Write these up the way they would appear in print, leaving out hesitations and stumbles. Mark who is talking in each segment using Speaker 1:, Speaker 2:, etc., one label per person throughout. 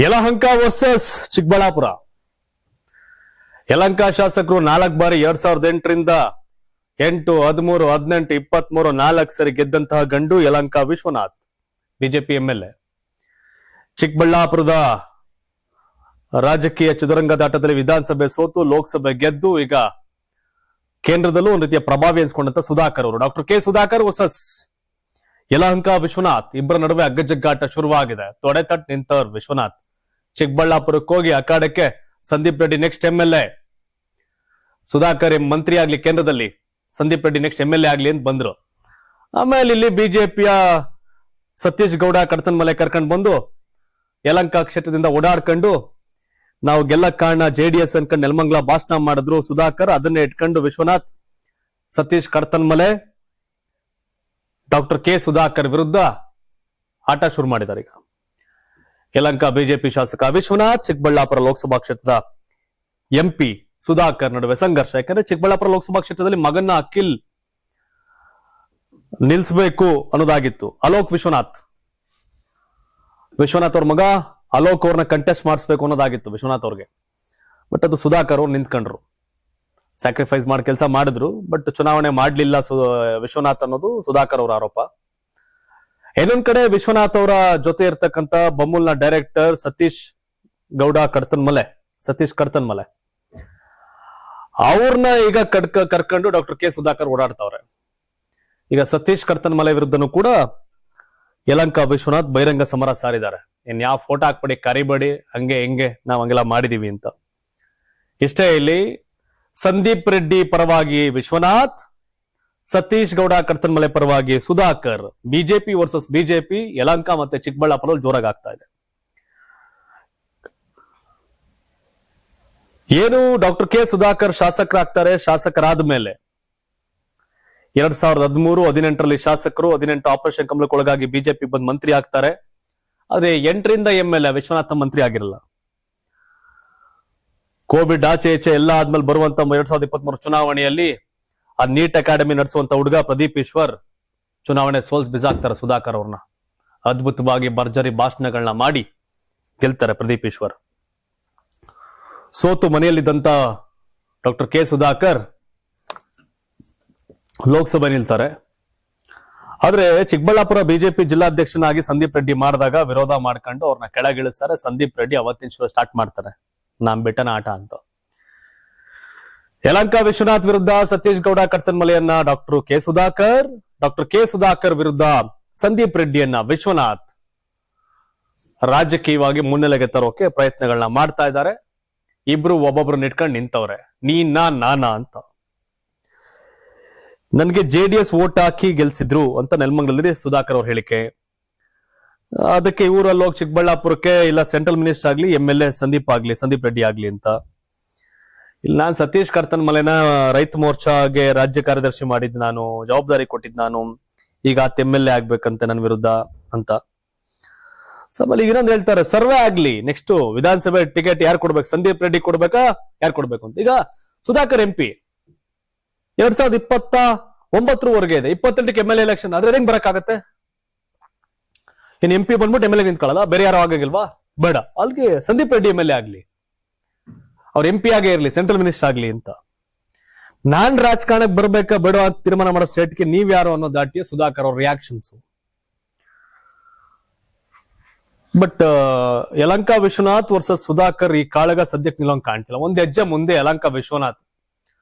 Speaker 1: Yelahanka versus Chikkaballapur. Yelahanka ಶಾಸಕರು 4 ಬಾರಿ 2008ರಿಂದ 8, 13, 18, 23 4 ಸರಿ ಗೆದ್ದಂತಹ ಗಂಡು ಯಲಹಂಕ ವಿಶ್ವನಾಥ್, ಬಿಜೆಪಿ ಎಂಎಲ್ಎ. ಚಿಕ್ಕಬಳ್ಳಾಪುರದ ರಾಜಕೀಯ ಚದುರಂಗದಾಟದಲ್ಲಿ ವಿಧಾನಸಭೆ ಸೋತು ಲೋಕಸಭೆ ಗೆದ್ದು ಈಗ ಕೇಂದ್ರದಲ್ಲೂ ಒಂದು ರೀತಿಯ ಪ್ರಭಾವಿ ಎನಿಸಿಕೊಂಡಂತ ಸುಧಾಕರ್ ಅವರು, doctor K Sudhakar versus Yelahanka Vishwanath, ಇಬ್ಬರ ನಡುವೆ ಅಗ್ಗಜಗ್ಗಾಟ ಶುರುವಾಗಿದೆ. ತೊಡೆತಟ್ ನಿಂತವ್ರು ವಿಶ್ವನಾಥ್. ಚಿಕ್ಕಬಳ್ಳಾಪುರಕ್ಕೆ ಹೋಗಿ ಅಖಾಡಕ್ಕೆ ಸಂದೀಪ್ ರೆಡ್ಡಿ ನೆಕ್ಸ್ಟ್ ಎಂಎಲ್ಎ, ಸುಧಾಕರ್ ಮಂತ್ರಿ ಆಗ್ಲಿ ಕೇಂದ್ರದಲ್ಲಿ, ಸಂದೀಪ್ ರೆಡ್ಡಿ ನೆಕ್ಸ್ಟ್ ಎಂಎಲ್ಎ ಆಗ್ಲಿ ಅಂತ ಬಂದ್ರು. ಆಮೇಲೆ ಇಲ್ಲಿ ಬಿಜೆಪಿಯ ಸತೀಶ್ ಗೌಡ ಕಡತನ್ಮಲೆ ಕರ್ಕೊಂಡು ಬಂದು ಯಲಹಂಕ ಕ್ಷೇತ್ರದಿಂದ ಓಡಾಡ್ಕೊಂಡು ನಾವು ಗೆಲ್ಲಕ್ ಕಾರಣ ಜೆಡಿಎಸ್ ಅನ್ಕೊಂಡು ನೆಲಮಂಗಲ ಭಾಷಣ ಮಾಡಿದ್ರು ಸುಧಾಕರ್. ಅದನ್ನೇ ಇಟ್ಕೊಂಡು ವಿಶ್ವನಾಥ್, ಸತೀಶ್ ಕಡತನ್ಮಲೆ, ಡಾಕ್ಟರ್ ಕೆ ಸುಧಾಕರ್ ವಿರುದ್ಧ ಆಟ ಶುರು ಮಾಡಿದ್ದಾರೆ. ಈಗ ಯಲಹಂಕ ಬಿಜೆಪಿ ಶಾಸಕ ವಿಶ್ವನಾಥ್, ಚಿಕ್ಕಬಳ್ಳಾಪುರ ಲೋಕಸಭಾ ಕ್ಷೇತ್ರದ ಎಂಪಿ ಸುಧಾಕರ್ ನಡುವೆ ಸಂಘರ್ಷ. ಯಾಕಂದ್ರೆ ಚಿಕ್ಕಬಳ್ಳಾಪುರ ಲೋಕಸಭಾ ಕ್ಷೇತ್ರದಲ್ಲಿ ಮಗನ್ನ ಅಖಿಲ್ ನಿಲ್ಸಬೇಕು ಅನ್ನೋದಾಗಿತ್ತು. ಅಲೋಕ್ ವಿಶ್ವನಾಥ್ ಅವ್ರ ಮಗ ಅಲೋಕ್ ಅವ್ರನ್ನ ಕಂಟೆಸ್ಟ್ ಮಾಡಿಸ್ಬೇಕು ಅನ್ನೋದಾಗಿತ್ತು ವಿಶ್ವನಾಥ್ ಅವ್ರಿಗೆ. ಬಟ್ ಅದು ಸುಧಾಕರ್ ಅವ್ರು ನಿಂತ್ಕೊಂಡ್ರು, ಸ್ಯಾಕ್ರಿಫೈಸ್ ಮಾಡಿ ಕೆಲಸ ಮಾಡಿದ್ರು. ಬಟ್ ಚುನಾವಣೆ ಮಾಡ್ಲಿಲ್ಲ ವಿಶ್ವನಾಥ್ ಅನ್ನೋದು ಸುಧಾಕರ್ ಅವರ ಆರೋಪ. ಇನ್ನೊಂದ್ ಕಡೆ ವಿಶ್ವನಾಥ್ ಅವರ ಜೊತೆ ಇರ್ತಕ್ಕಂತ ಬಮೂಲ್ನ ಡೈರೆಕ್ಟರ್ ಸತೀಶ್ ಕಡತನ್ಮಲೆ ಅವ್ರನ್ನ ಈಗ ಕರ್ಕೊಂಡು ಡಾಕ್ಟರ್ ಕೆ ಸುಧಾಕರ್ ಓಡಾಡ್ತಾವ್ರೆ. ಈಗ ಸತೀಶ್ ಕಡತನ್ಮಲೆ ವಿರುದ್ಧನೂ ಕೂಡ ಯಲಹಂಕ ವಿಶ್ವನಾಥ್ ಬಹಿರಂಗ ಸಮರ ಸಾರಿದ್ದಾರೆ. ಇನ್ ಯಾವ ಫೋಟೋ ಹಾಕ್ಬೇಡಿ, ಕರಿಬೇಡಿ, ಹಂಗೆ ಹೆಂಗೆ ನಾವ್ ಹಂಗೆಲ್ಲ ಮಾಡಿದೀವಿ ಅಂತ. ಇಷ್ಟೇ ಇಲ್ಲಿ ಸಂದೀಪ್ ರೆಡ್ಡಿ ಪರವಾಗಿ ವಿಶ್ವನಾಥ್, ಸತೀಶ್ ಗೌಡ ಕಡತನ್ಮಲೆ ಪರವಾಗಿ Sudhakar. BJP versus BJP Yelahanka ಮತ್ತೆ ಚಿಕ್ಕಬಳ್ಳಾಪುರ ಜೋರಾಗಿ ಆಗ್ತಾ ಇದೆ. ಏನು ಡಾಕ್ಟರ್ ಕೆ ಸುಧಾಕರ್ ಶಾಸಕರಾಗ್ತಾರೆ. ಶಾಸಕರಾದ ಮೇಲೆ 2013-18ರಲ್ಲಿ ಶಾಸಕರು, 18 ಆಪರೇಷನ್ ಕಮಲಕ್ಕೆ ಒಳಗಾಗಿ ಬಿಜೆಪಿ ಬಂದು ಮಂತ್ರಿ ಆಗ್ತಾರೆ. ಆದ್ರೆ 8ರಿಂದ ಎಂಎಲ್ಎ ವಿಶ್ವನಾಥ ಮಂತ್ರಿ ಆಗಿರಲ್ಲ. ಕೋವಿಡ್ ಆಚೆ ಈಚೆ ಎಲ್ಲ ಆದ್ಮೇಲೆ ಬರುವಂತ 2023 ಚುನಾವಣೆಯಲ್ಲಿ ಆ ನೀಟ್ ಅಕಾಡೆಮಿ ನಡೆಸುವಂತ ಹುಡುಗ ಪ್ರದೀಪ್ ಈಶ್ವರ್ ಚುನಾವಣೆ ಸೋಲ್ಸ್ ಬಿಸಾಕ್ತಾರೆ ಸುಧಾಕರ್ ಅವ್ರನ್ನ. ಅದ್ಭುತವಾಗಿ ಭರ್ಜರಿ ಭಾಷಣಗಳನ್ನ ಮಾಡಿ ಗೆಲ್ತಾರೆ ಪ್ರದೀಪ್ ಈಶ್ವರ್. ಸೋತು ಮನೆಯಲ್ಲಿದ್ದಂತ ಡಾಕ್ಟರ್ ಕೆ ಸುಧಾಕರ್ ಲೋಕಸಭೆ ನಿಲ್ತಾರೆ. ಆದ್ರೆ ಚಿಕ್ಕಬಳ್ಳಾಪುರ ಬಿಜೆಪಿ ಜಿಲ್ಲಾಧ್ಯಕ್ಷನಾಗಿ ಸಂದೀಪ್ ರೆಡ್ಡಿ ಮಾಡಿದಾಗ ವಿರೋಧ ಮಾಡ್ಕೊಂಡು ಅವ್ರನ್ನ ಕೆಳಗಿಳಿಸ್ತಾರೆ. ಸಂದೀಪ್ ರೆಡ್ಡಿ ಅವತ್ತಿನ ಶುರು ಸ್ಟಾರ್ಟ್ ಮಾಡ್ತಾರೆ, ನಾನ್ ಬೆಟ್ಟನ ಆಟ ಅಂತ. ಯಲಹಂಕ ವಿಶ್ವನಾಥ್ ವಿರುದ್ಧ ಸತೀಶ್ ಗೌಡ ಕಡತನ್ಮಲೆಯನ್ನ ಡಾಕ್ಟರ್ ಕೆ ಸುಧಾಕರ್ ವಿರುದ್ಧ ಸಂದೀಪ್ ರೆಡ್ಡಿಯನ್ನ ವಿಶ್ವನಾಥ್ ರಾಜಕೀಯವಾಗಿ ಮುನ್ನೆಲೆಗೆ ತರೋಕೆ ಪ್ರಯತ್ನಗಳನ್ನ ಮಾಡ್ತಾ ಇದ್ದಾರೆ. ಇಬ್ರು ಒಬ್ಬೊಬ್ರು ಇಟ್ಕೊಂಡು ನಿಂತವ್ರೆ, ನಾನಾ ಅಂತ. ನನ್ಗೆ ಜೆಡಿಎಸ್ ವೋಟ್ ಹಾಕಿ ಗೆಲ್ಸಿದ್ರು ಅಂತ ನೆಲಮಂಗಲದಲ್ಲಿ ಸುಧಾಕರ್ ಅವ್ರ ಹೇಳಿಕೆ. ಅದಕ್ಕೆ ಇವರಲ್ಲಿ ಹೋಗಿ ಚಿಕ್ಕಬಳ್ಳಾಪುರಕ್ಕೆ ಇಲ್ಲ ಸೆಂಟ್ರಲ್ ಮಿನಿಸ್ಟರ್ ಆಗ್ಲಿ, ಎಂಎಲ್ಎ ಸಂದೀಪ್ ರೆಡ್ಡಿ ಆಗ್ಲಿ ಅಂತ. ಇಲ್ಲಿ ನಾನು ಸತೀಶ್ ಕಡತನ್ಮಲೆನ ರೈತ ಮೋರ್ಚಾಗೆ ರಾಜ್ಯ ಕಾರ್ಯದರ್ಶಿ ಮಾಡಿದ್ ನಾನು, ಜವಾಬ್ದಾರಿ ಕೊಟ್ಟಿದ್ ನಾನು, ಈಗ ಆತ ಎಂಎಲ್ಎ ಆಗ್ಬೇಕಂತೆ ನನ್ನ ವಿರುದ್ಧ ಅಂತ. ಸಭೆಯಲ್ಲಿ ಈಗ ಇನ್ನೊಂದು ಹೇಳ್ತಾರೆ, ಸರ್ವೆ ಆಗ್ಲಿ, ನೆಕ್ಸ್ಟ್ ವಿಧಾನಸಭೆ ಟಿಕೆಟ್ ಯಾರು ಕೊಡ್ಬೇಕು, ಸಂದೀಪ್ ರೆಡ್ಡಿ ಕೊಡ್ಬೇಕಾ ಯಾರು ಕೊಡ್ಬೇಕು ಅಂತ. ಈಗ ಸುಧಾಕರ್ ಎಂಪಿ 2029ವರೆಗೆ ಇದೆ, 28ಕ್ಕೆ ಎಂಎಲ್ಎ ಎಲೆಕ್ಷನ್. ಆದ್ರೆ ಹೆಂಗ್ ಬರಕ್ಕಾಗತ್ತೆ? ಇನ್ ಎಂಪಿ ಬಂದ್ಬಿಟ್ಟು ಎಂಎಲ್ಎ ನಿಂತ್ಕೊಳ್ಳಲ್ಲ, ಬೇರೆ ಯಾರು ಆಗಿಲ್ವಾ? ಬೇಡ, ಅಲ್ಲಿಗೆ ಸಂದೀಪ್ ರೆಡ್ಡಿ ಎಂಎಲ್ಎ ಆಗ್ಲಿ, ಅವ್ರ ಎಂಪಿ ಆಗೇ ಇರ್ಲಿ, ಸೆಂಟ್ರಲ್ ಮಿನಿಸ್ಟರ್ ಆಗ್ಲಿ ಅಂತ. ನಾನ್ ರಾಜಕಾರಣಕ್ಕೆ ಬರ್ಬೇಕಾ ಬೇಡ ಅಂತ ತೀರ್ಮಾನ ಮಾಡೋ ಸ್ಟೇಟ್ಗೆ ನೀವ್ ಯಾರು ಅನ್ನೋ ದಾಟಿಯ ಸುಧಾಕರ್ ಅವ್ರ reactions. But Yelahanka Vishwanath versus Sudhakar ಈ ಕಾಳಗ ಸದ್ಯಕ್ಕೆ ನಿಲ್ಲೋಂಗ್ ಕಾಣ್ತಿಲ್ಲ. ಒಂದ್ ಹೆಜ್ಜೆ ಮುಂದೆ ಯಲಹಂಕ ವಿಶ್ವನಾಥ್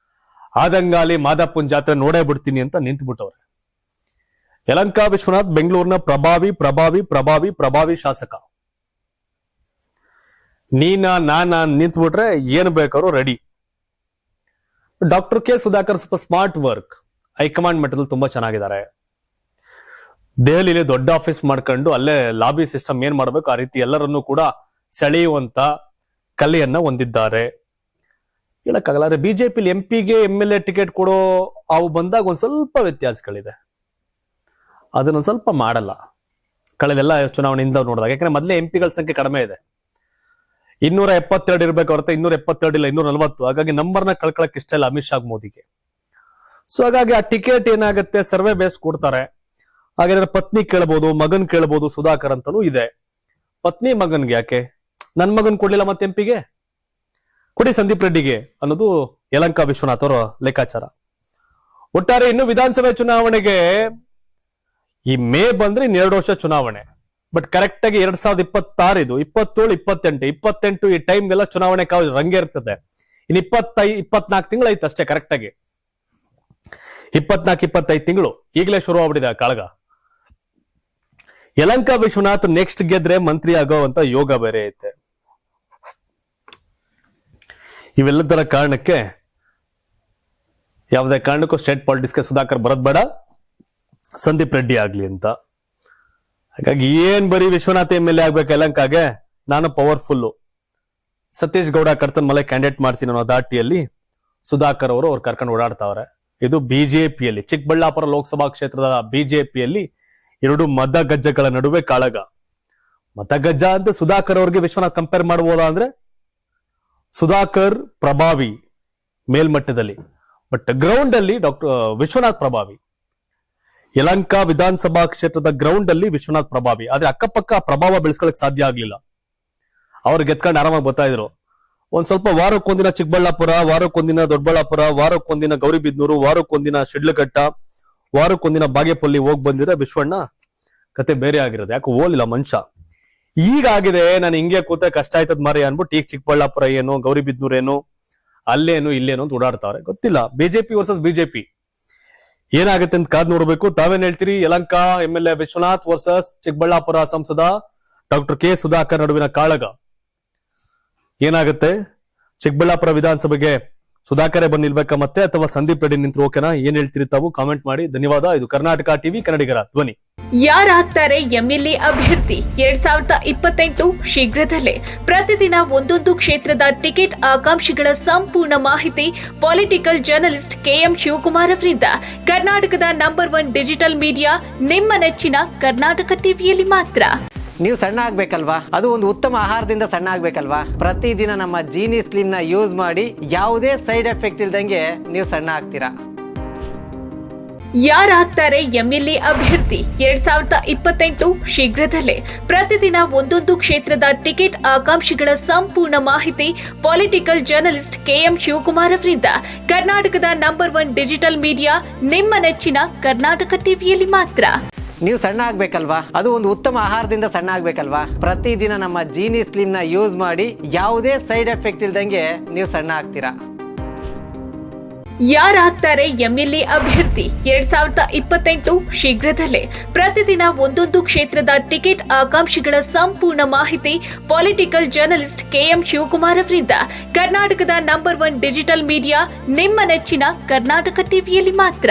Speaker 1: ಆದಂಗಾಲಿ ಮಾದಾಪುನ್ ಜಾತ್ರೆ ನೋಡೇ ಬಿಡ್ತೀನಿ ಅಂತ ನಿಂತ್ಬಿಟ್ಟವ್ರೆ. ಯಲಹಂಕ ವಿಶ್ವನಾಥ್ ಬೆಂಗಳೂರಿನ ಪ್ರಭಾವಿ ಶಾಸಕ. ನಾನ ನಿಂತ್ಬಿಟ್ರೆ ಏನ್ ಬೇಕಾದ್ರೂ ರೆಡಿ. ಡಾಕ್ಟರ್ ಕೆ ಸುಧಾಕರ್ ಸ್ವಲ್ಪ ಸ್ಮಾರ್ಟ್ ವರ್ಕ್, ಹೈಕಮಾಂಡ್ ಮಟ್ಟದಲ್ಲಿ ತುಂಬಾ ಚೆನ್ನಾಗಿದ್ದಾರೆ. ದೆಹಲಿಲಿ ದೊಡ್ಡ ಆಫೀಸ್ ಮಾಡ್ಕೊಂಡು ಅಲ್ಲೇ ಲಾಬಿ ಸಿಸ್ಟಮ್ ಏನ್ ಮಾಡ್ಬೇಕು ಆ ರೀತಿ ಎಲ್ಲರನ್ನೂ ಕೂಡ ಸೆಳೆಯುವಂತ ಕಲೆಯನ್ನ ಹೊಂದಿದ್ದಾರೆ. ಹೇಳಕ್ಕಾಗಲ್ಲ. ಬಿಜೆಪಿಲಿ ಎಂಪಿಗೆ ಎಂಎಲ್ಎ ಟಿಕೆಟ್ ಕೊಡೋ ಅವು ಬಂದಾಗ ಒಂದ್ ಸ್ವಲ್ಪ ವ್ಯತ್ಯಾಸಗಳಿದೆ, ಅದನ್ನೊಂದ್ ಸ್ವಲ್ಪ ಮಾಡಲ್ಲ ಕಳೆದೆಲ್ಲ ಚುನಾವಣೆಯಿಂದ ನೋಡಿದಾಗ. ಯಾಕಂದ್ರೆ ಮೊದಲೇ ಎಂಪಿಗಳ ಸಂಖ್ಯೆ ಕಡಿಮೆ ಇದೆ, 272 ಇರ್ಬೇಕು ಹೊರತ 272 ಇಲ್ಲ 240. ಹಾಗಾಗಿ ನಂಬರ್ನ ಕಳ್ಕೊಳಕ್ ಇಷ್ಟ ಇಲ್ಲ ಅಮಿತ್ ಶಾ ಮೋದಿಗೆ. ಸೊ ಹಾಗಾಗಿ ಆ ಟಿಕೆಟ್ ಏನಾಗುತ್ತೆ ಸರ್ವೆ ಬೇಸ್ಡ್ ಕೊಡ್ತಾರೆ. ಹಾಗಾದ್ರೆ ಪತ್ನಿ ಕೇಳಬಹುದು, ಮಗನ್ ಕೇಳಬಹುದು ಸುಧಾಕರ್ ಅಂತಲೂ ಇದೆ. ಪತ್ನಿ ಮಗನ್ಗೆ ಯಾಕೆ ನನ್ ಮಗನ್ ಕೊಡ್ಲಿಲ್ಲ ಮತ್ತೆ ಎಂಪಿಗೆ, ಕೊಡಿ ಸಂದೀಪ್ ರೆಡ್ಡಿಗೆ ಅನ್ನೋದು ಯಲಹಂಕ ವಿಶ್ವನಾಥ್ ಅವರ ಲೆಕ್ಕಾಚಾರ. ಒಟ್ಟಾರೆ ಇನ್ನು ವಿಧಾನಸಭೆ ಚುನಾವಣೆಗೆ ಈ ಮೇ ಬಂದ್ರೆ ಇನ್ನು 2 ವರ್ಷ ಚುನಾವಣೆ. ಬಟ್ ಕರೆಕ್ಟ್ ಆಗಿ 2026 ಇದು 27, 28 ಈ ಟೈಮ್ಗೆಲ್ಲ ಚುನಾವಣೆ ಕಾವು ರಂಗೇ ಇರ್ತದೆ. ಇನ್ನು 24 ತಿಂಗಳು ಐತೆ ಅಷ್ಟೇ. ಕರೆಕ್ಟ್ ಆಗಿ 24-25 ತಿಂಗಳು ಈಗಲೇ ಶುರು ಆಗ್ಬಿಟ್ಟಿದೆ ಆ ಕಾಳಗ. ಯಲಹಂಕ ವಿಶ್ವನಾಥ್ ನೆಕ್ಸ್ಟ್ ಗೆದ್ರೆ ಮಂತ್ರಿ ಆಗೋವಂತ ಯೋಗ ಬೇರೆ ಐತೆ. ಇವೆಲ್ಲದರ ಕಾರಣಕ್ಕೆ ಯಾವುದೇ ಕಾರಣಕ್ಕೂ ಸ್ಟೇಟ್ ಪಾಲಿಟಿಕ್ಸ್ಗೆ ಸುಧಾಕರ್ ಬರೋದ್ ಬೇಡ, ಸಂದೀಪ್ ರೆಡ್ಡಿ ಆಗ್ಲಿ ಅಂತ. ಹಾಗಾಗಿ ಏನ್ ಬರೀ ವಿಶ್ವನಾಥ್ MLA ಆಗ್ಬೇಕು ಯಲಹಂಕಾಗೆ, ನಾನು ಪವರ್ಫುಲ್ ಸತೀಶ್ ಗೌಡ ಕರ್ತನ್ ಮಲೆ ಕ್ಯಾಂಡಿಡೇಟ್ ಮಾಡ್ತೀನಿ ಅನ್ನೋ ದಾಟಿಯಲ್ಲಿ ಸುಧಾಕರ್ ಅವರು ಕರ್ಕೊಂಡು ಓಡಾಡ್ತಾವ್ರೆ. ಇದು ಬಿಜೆಪಿಯಲ್ಲಿ, ಚಿಕ್ಕಬಳ್ಳಾಪುರ ಲೋಕಸಭಾ ಕ್ಷೇತ್ರದ ಬಿಜೆಪಿಯಲ್ಲಿ 2 ಮತಗಜ್ಜಗಳ ನಡುವೆ ಕಾಳಗ. ಮತಗಜ್ಜ ಅಂತ ಸುಧಾಕರ್ ಅವ್ರಿಗೆ ವಿಶ್ವನಾಥ್ ಕಂಪೇರ್ ಮಾಡಬಹುದಾ ಅಂದ್ರೆ ಸುಧಾಕರ್ ಪ್ರಭಾವಿ ಮೇಲ್ಮಟ್ಟದಲ್ಲಿ, ಬಟ್ ಗ್ರೌಂಡ್ ಅಲ್ಲಿ ವಿಶ್ವನಾಥ್ ಪ್ರಭಾವಿ. ಯಲಹಂಕ ವಿಧಾನಸಭಾ ಕ್ಷೇತ್ರದ ಗ್ರೌಂಡ್ ಅಲ್ಲಿ ವಿಶ್ವನಾಥ್ ಪ್ರಭಾವಿ. ಆದ್ರೆ ಅಕ್ಕಪಕ್ಕ ಪ್ರಭಾವ ಬೆಳೆಸ್ಕೊಳಕ್ ಸಾಧ್ಯ ಆಗ್ಲಿಲ್ಲ. ಅವ್ರಿಗೆ ಎತ್ಕೊಂಡು ಆರಾಮಾಗಿ ಬರ್ತಾ ಇದ್ರು. ಒಂದ್ ಸ್ವಲ್ಪ ವಾರಕ್ಕೊಂದಿನ ಚಿಕ್ಕಬಳ್ಳಾಪುರ, ವಾರಕ್ಕೊಂದಿನ ದೊಡ್ಡಬಳ್ಳಾಪುರ, ವಾರಕ್ಕೊಂದಿನ ಗೌರಿಬಿದ್ನೂರು, ವಾರಕ್ಕೊಂದಿನ ಶಿಡ್ಲಘಟ್ಟ, ವಾರಕ್ಕೊಂದಿನ ಬಾಗೇಪಲ್ಲಿ ಹೋಗ್ ಬಂದಿದ್ರೆ ವಿಶ್ವಣ್ಣ ಕತೆ ಬೇರೆ ಆಗಿರೋದು. ಯಾಕೆ ಹೋಲಿಲ್ಲ ಮನುಷ್ಯ. ಈಗಾಗಿದೆ ನಾನು ಹಿಂಗೆ ಕೂತ ಕಷ್ಟ ಆಯ್ತದ ಮಾರಿ ಅನ್ಬಿಟ್ಟು ಈಗ ಚಿಕ್ಕಬಳ್ಳಾಪುರ ಏನು, ಗೌರಿಬಿದ್ನೂರ್ ಏನು, ಅಲ್ಲೇನು ಇಲ್ಲೇನು ಅಂತ ಓಡಾಡ್ತಾವ್ರೆ. ಗೊತ್ತಿಲ್ಲ ಬಿಜೆಪಿ ವರ್ಸಸ್ ಬಿಜೆಪಿ ಏನಾಗುತ್ತೆ ಅಂತ ಕಾದ್ ನೋಡ್ಬೇಕು. ತಾವೇನ್ ಹೇಳ್ತೀರಿ? ಯಲಹಂಕ MLA ವಿಶ್ವನಾಥ್ ವರ್ಸಸ್ ಚಿಕ್ಕಬಳ್ಳಾಪುರ ಸಂಸದ ಡಾಕ್ಟರ್ ಕೆ ಸುಧಾಕರ್ ನಡುವಿನ ಕಾಳಗ ಏನಾಗುತ್ತೆ? ಚಿಕ್ಕಬಳ್ಳಾಪುರ ವಿಧಾನಸಭೆಗೆ ಸುಧಾಕರೇ ಬಂದು ನಿಲ್ಬೇಕಾ ಮತ್ತೆ, ಅಥವಾ ಸಂದೀಪ್ ರೆಡ್ಡಿ ನಿಂತ್ರು ಓಕೆನಾ? ಏನ್ ಹೇಳ್ತೀರಿ ತಾವು ಕಾಮೆಂಟ್ ಮಾಡಿ. ಧನ್ಯವಾದ. ಇದು ಕರ್ನಾಟಕ ಟಿವಿ, ಕನ್ನಡಿಗರ ಧ್ವನಿ.
Speaker 2: ಯಾರಾಗ್ತಾರೆ MLA ಅಭ್ಯರ್ಥಿ 2028 ಶೀಘ್ರದಲ್ಲೇ. ಪ್ರತಿದಿನ ಒಂದೊಂದು ಕ್ಷೇತ್ರದ ಟಿಕೆಟ್ ಆಕಾಂಕ್ಷಿಗಳ ಸಂಪೂರ್ಣ ಮಾಹಿತಿ ಪೊಲಿಟಿಕಲ್ ಜರ್ನಲಿಸ್ಟ್ KM ಶಿವಕುಮಾರ್ ಅವರಿಂದ. ಕರ್ನಾಟಕದ ನಂಬರ್ 1 ಡಿಜಿಟಲ್ ಮೀಡಿಯಾ ನಿಮ್ಮ ನೆಚ್ಚಿನ ಕರ್ನಾಟಕ ಟಿವಿಯಲ್ಲಿ ಮಾತ್ರ.
Speaker 3: ನೀವು ಸಣ್ಣ ಆಗ್ಬೇಕಲ್ವಾ? ಅದು ಒಂದು ಉತ್ತಮ ಆಹಾರದಿಂದ ಸಣ್ಣ ಆಗ್ಬೇಕಲ್ವಾ? ಪ್ರತಿದಿನ ನಮ್ಮ ಜೀನಿ ಸ್ಲಿಮ್ ನ ಯೂಸ್ ಮಾಡಿ ಯಾವುದೇ ಸೈಡ್ ಎಫೆಕ್ಟ್ ಇಲ್ದಂಗೆ ನೀವು ಸಣ್ಣ ಆಗ್ತೀರಾ.
Speaker 2: ಯಾರಾಗ್ತಾರೆ MLA ಅಭ್ಯರ್ಥಿ 2028 ಶೀಘ್ರದಲ್ಲೇ. ಪ್ರತಿದಿನ ಒಂದೊಂದು ಕ್ಷೇತ್ರದ ಟಿಕೆಟ್ ಆಕಾಂಕ್ಷಿಗಳ ಸಂಪೂರ್ಣ ಮಾಹಿತಿ ಪೊಲಿಟಿಕಲ್ ಜರ್ನಲಿಸ್ಟ್ KM ಶಿವಕುಮಾರ್ ಅವರಿಂದ. ಕರ್ನಾಟಕದ ನಂಬರ್ 1 ಡಿಜಿಟಲ್ ಮೀಡಿಯಾ ನಿಮ್ಮ ನೆಚ್ಚಿನ ಕರ್ನಾಟಕ ಟಿವಿಯಲ್ಲಿ ಮಾತ್ರ.
Speaker 3: ನೀವು ಸಣ್ಣ ಆಗ್ಬೇಕಲ್ವಾ? ಅದು ಒಂದು ಉತ್ತಮ ಆಹಾರದಿಂದ ಸಣ್ಣ ಆಗ್ಬೇಕಲ್ವಾ? ಪ್ರತಿದಿನ ನಮ್ಮ ಜೀನಿ ಸ್ಲಿಮ್ ನ ಯೂಸ್ ಮಾಡಿ ಯಾವುದೇ ಸೈಡ್ ಎಫೆಕ್ಟ್ ಇಲ್ದಂಗೆ ನೀವು ಸಣ್ಣ ಆಗ್ತೀರಾ.
Speaker 2: ಯಾರಾಗ್ತಾರೆ MLA ಅಭ್ಯರ್ಥಿ 2028 ಶೀಘ್ರದಲ್ಲೇ. ಪ್ರತಿದಿನ ಒಂದೊಂದು ಕ್ಷೇತ್ರದ ಟಿಕೆಟ್ ಆಕಾಂಕ್ಷಿಗಳ ಸಂಪೂರ್ಣ ಮಾಹಿತಿ ಪೊಲಿಟಿಕಲ್ ಜರ್ನಲಿಸ್ಟ್ KM ಶಿವಕುಮಾರ್ ಅವರಿಂದ. ಕರ್ನಾಟಕದ ನಂಬರ್ 1 ಡಿಜಿಟಲ್ ಮೀಡಿಯಾ ನಿಮ್ಮ ನೆಚ್ಚಿನ ಕರ್ನಾಟಕ ಟಿವಿಯಲ್ಲಿ ಮಾತ್ರ.